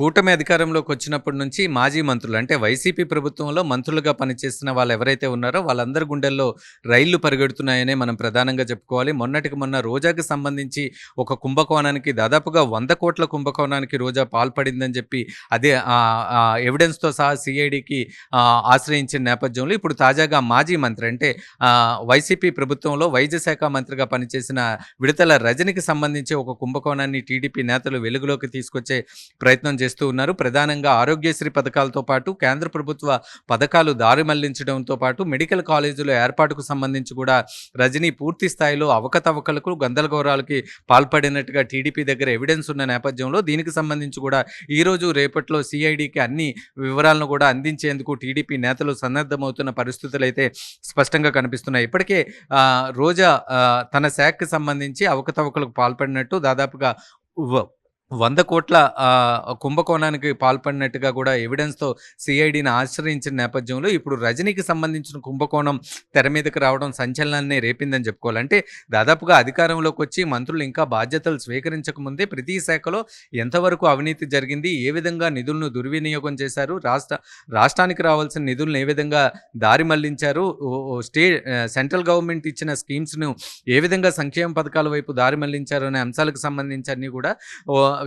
కూటమి అధికారంలోకి వచ్చినప్పటి నుంచి మాజీ మంత్రులు అంటే వైసీపీ ప్రభుత్వంలో మంత్రులుగా పనిచేసిన వాళ్ళు ఎవరైతే ఉన్నారో వాళ్ళందరి గుండెల్లో రైళ్లు పరిగెడుతున్నాయనే మనం ప్రధానంగా చెప్పుకోవాలి. మొన్నటికి మొన్న రోజాకి సంబంధించి ఒక కుంభకోణానికి దాదాపుగా 100 కోట్ల కుంభకోణానికి రోజా పాల్పడిందని చెప్పి అదే ఎవిడెన్స్‌తో సహా సీఐడీకి ఆశ్రయించిన నేపథ్యంలో ఇప్పుడు తాజాగా మాజీ మంత్రి అంటే వైసీపీ ప్రభుత్వంలో వైద్య శాఖ మంత్రిగా పనిచేసిన విడతల రజనికి సంబంధించి ఒక కుంభకోణాన్ని టీడీపీ నేతలు వెలుగులోకి తీసుకొచ్చే ప్రయత్నం చేస్తూ ఉన్నారు. ప్రధానంగా ఆరోగ్యశ్రీ పథకాలతో పాటు కేంద్ర ప్రభుత్వ పథకాలు దారి మళ్లించడంతో పాటు మెడికల్ కాలేజీల ఏర్పాటుకు సంబంధించి కూడా రజనీ పూర్తి స్థాయిలో అవకతవకలకు గందరగోళాలకి పాల్పడినట్టుగా టీడీపీ దగ్గర ఎవిడెన్స్ ఉన్న నేపథ్యంలో దీనికి సంబంధించి కూడా ఈరోజు రేపట్లో సిఐడికి అన్ని వివరాలను కూడా అందించేందుకు టీడీపీ నేతలు సన్నద్ధమవుతున్న పరిస్థితులు అయితే స్పష్టంగా కనిపిస్తున్నాయి. ఇప్పటికే రోజా తన శాఖకి సంబంధించి అవకతవకలకు పాల్పడినట్టు దాదాపుగా 100 కోట్ల కుంభకోణానికి పాల్పడినట్టుగా కూడా ఎవిడెన్స్‌తో సిఐడిని ఆశ్రయించిన నేపథ్యంలో ఇప్పుడు రజనీకి సంబంధించిన కుంభకోణం తెర మీదకి రావడం సంచలనాన్ని రేపిందని చెప్పుకోవాలి. అంటే దాదాపుగా అధికారంలోకి వచ్చి మంత్రులు ఇంకా బాధ్యతలు స్వీకరించకముందే ప్రతి శాఖలో ఎంతవరకు అవినీతి జరిగింది, ఏ విధంగా నిధులను దుర్వినియోగం చేశారు, రాష్ట్రానికి రావాల్సిన నిధులను ఏ విధంగా దారి మళ్లించారు, సెంట్రల్ గవర్నమెంట్ ఇచ్చిన స్కీమ్స్‌ను ఏ విధంగా సంక్షేమ పథకాల వైపు దారి మళ్లించారు అనే అంశాలకు సంబంధించి అన్ని కూడా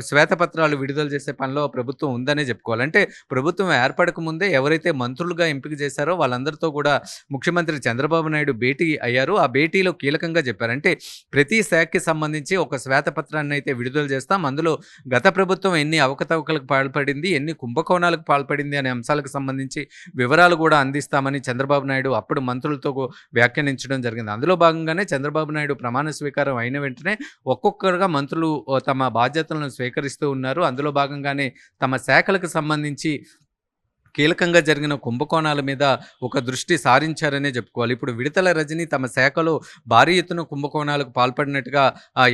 శ్వేతపత్రాలు విడుదల చేసే పనిలో ప్రభుత్వం ఉందనే చెప్పుకోవాలి. అంటే ప్రభుత్వం ఏర్పడక ముందే ఎవరైతే మంత్రులుగా ఎంపిక చేశారో వాళ్ళందరితో కూడా ముఖ్యమంత్రి చంద్రబాబు నాయుడు భేటీ అయ్యారు. ఆ భేటీలో కీలకంగా చెప్పారు. అంటే ప్రతి శాఖకి సంబంధించి ఒక శ్వేతపత్రాన్ని అయితే విడుదల చేస్తాం. అందులో గత ప్రభుత్వం ఎన్ని అవకతవకలకు పాల్పడింది, ఎన్ని కుంభకోణాలకు పాల్పడింది అనే అంశాలకు సంబంధించి వివరాలు కూడా అందిస్తామని చంద్రబాబు నాయుడు అప్పుడు మంత్రులతో వ్యాఖ్యానించడం జరిగింది. అందులో భాగంగానే చంద్రబాబు నాయుడు ప్రమాణ స్వీకారం అయిన వెంటనే ఒక్కొక్కరుగా మంత్రులు తమ బాధ్యతలను స్వీకరిస్తూ ఉన్నారు. అందులో భాగంగానే తమ శాఖలకు సంబంధించి కీలకంగా జరిగిన కుంభకోణాల మీద ఒక దృష్టి సారించారనే చెప్పుకోవాలి. ఇప్పుడు విడతల రజని తమ శాఖలో భారీ ఎత్తున కుంభకోణాలకు పాల్పడినట్టుగా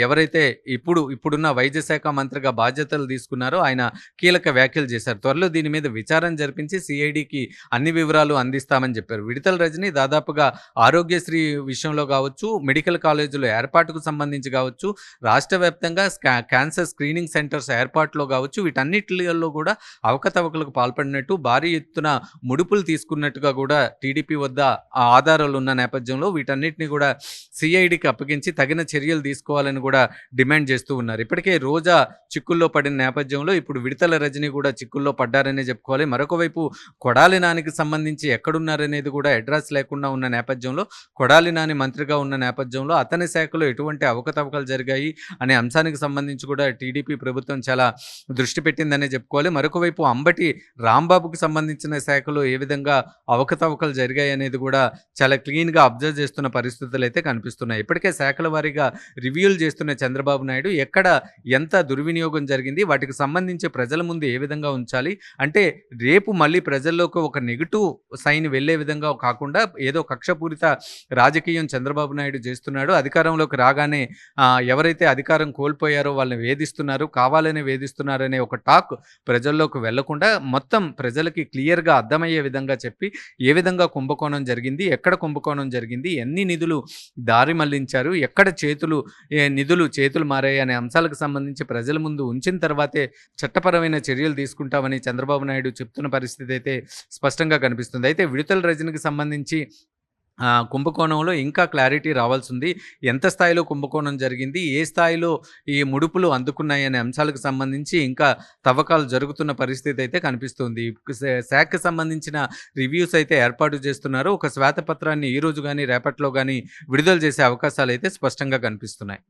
ఎవరైతే ఇప్పుడున్న వైద్య శాఖ మంత్రిగా బాధ్యతలు తీసుకున్నారో ఆయన కీలక వ్యాఖ్యలు చేశారు. త్వరలో దీని మీద విచారణ జరిపించి సిఐడికి అన్ని వివరాలు అందిస్తామని చెప్పారు. విడతల రజని దాదాపుగా ఆరోగ్యశ్రీ విషయంలో కావచ్చు, మెడికల్ కాలేజీల ఏర్పాటుకు సంబంధించి కావచ్చు, రాష్ట్ర వ్యాప్తంగా క్యాన్సర్ స్క్రీనింగ్ సెంటర్స్ ఏర్పాటులో కావచ్చు, వీటన్నిటిలో కూడా అవకతవకలకు పాల్పడినట్టు భారీ ఎత్తున ముడుపులు తీసుకున్నట్టుగా కూడా టీడీపీ వద్ద ఆధారాలు ఉన్న నేపథ్యంలో వీటన్నిటిని కూడా సిఐడికి అప్పగించి తగిన చర్యలు తీసుకోవాలని కూడా డిమాండ్ చేస్తూ ఉన్నారు. ఇప్పటికే రోజా చిక్కుల్లో పడిన నేపథ్యంలో ఇప్పుడు విడతల రజని కూడా చిక్కుల్లో పడ్డారనే చెప్పుకోవాలి. మరొక వైపు కొడాలి నానికి సంబంధించి ఎక్కడున్నారనేది కూడా అడ్రస్ లేకుండా ఉన్న నేపథ్యంలో కొడాలి నాని మంత్రిగా ఉన్న నేపథ్యంలో అతని శాఖలో ఎటువంటి అవకతవకలు జరిగాయి అనే అంశానికి సంబంధించి కూడా టీడీపీ ప్రభుత్వం చాలా దృష్టి పెట్టిందనే చెప్పుకోవాలి. మరొక వైపు అంబటి రాంబాబుకి సంబంధించిన శాఖలో ఏ విధంగా అవకతవకలు జరిగాయి అనేది కూడా చాలా క్లీన్గా అబ్జర్వ్ చేస్తున్న పరిస్థితులు అయితే కనిపిస్తున్నాయి. ఇప్పటికే శాఖల వారీగా రివ్యూలు చేస్తున్న చంద్రబాబు నాయుడు ఎక్కడ ఎంత దుర్వినియోగం జరిగింది, వాటికి సంబంధించి ప్రజల ముందు ఏ విధంగా ఉంచాలి, అంటే రేపు మళ్ళీ ప్రజల్లోకి ఒక నెగిటివ్ సైన్ వెళ్లే విధంగా కాకుండా ఏదో కక్షపూరిత రాజకీయం చంద్రబాబు నాయుడు చేస్తున్నాడు. అధికారంలోకి రాగానే ఎవరైతే అధికారం కోల్పోయారో వాళ్ళని వేధిస్తున్నారు, కావాలనే వేధిస్తున్నారనే ఒక టాక్ ప్రజల్లోకి వెళ్లకుండా మొత్తం ప్రజలకి క్లియర్గా అర్థమయ్యే విధంగా చెప్పి ఏ విధంగా కుంభకోణం జరిగింది, ఎక్కడ కుంభకోణం జరిగింది, ఎన్ని నిధులు దారి మళ్లించారు, ఎక్కడ నిధులు చేతులు మారాయి అనే అంశాలకు సంబంధించి ప్రజల ముందు ఉంచిన తర్వాతే చట్టపరమైన చర్యలు తీసుకుంటామని చంద్రబాబు నాయుడు చెప్తున్న పరిస్థితి అయితే స్పష్టంగా కనిపిస్తుంది. అయితే విడతల రజనికి సంబంధించి కుంభకోణంలో ఇంకా క్లారిటీ రావాల్సింది. ఎంత స్థాయిలో కుంభకోణం జరిగింది, ఏ స్థాయిలో ఈ ముడుపులు అందుకున్నాయి అనే అంశాలకు సంబంధించి ఇంకా తవ్వకాలు జరుగుతున్న పరిస్థితి అయితే కనిపిస్తుంది. శాఖకు సంబంధించిన రివ్యూస్ అయితే ఏర్పాటు చేస్తున్నారు. ఒక శ్వేతపత్రాన్ని ఈ రోజు కానీ రేపట్లో కానీ విడుదల చేసే అవకాశాలు అయితే స్పష్టంగా కనిపిస్తున్నాయి.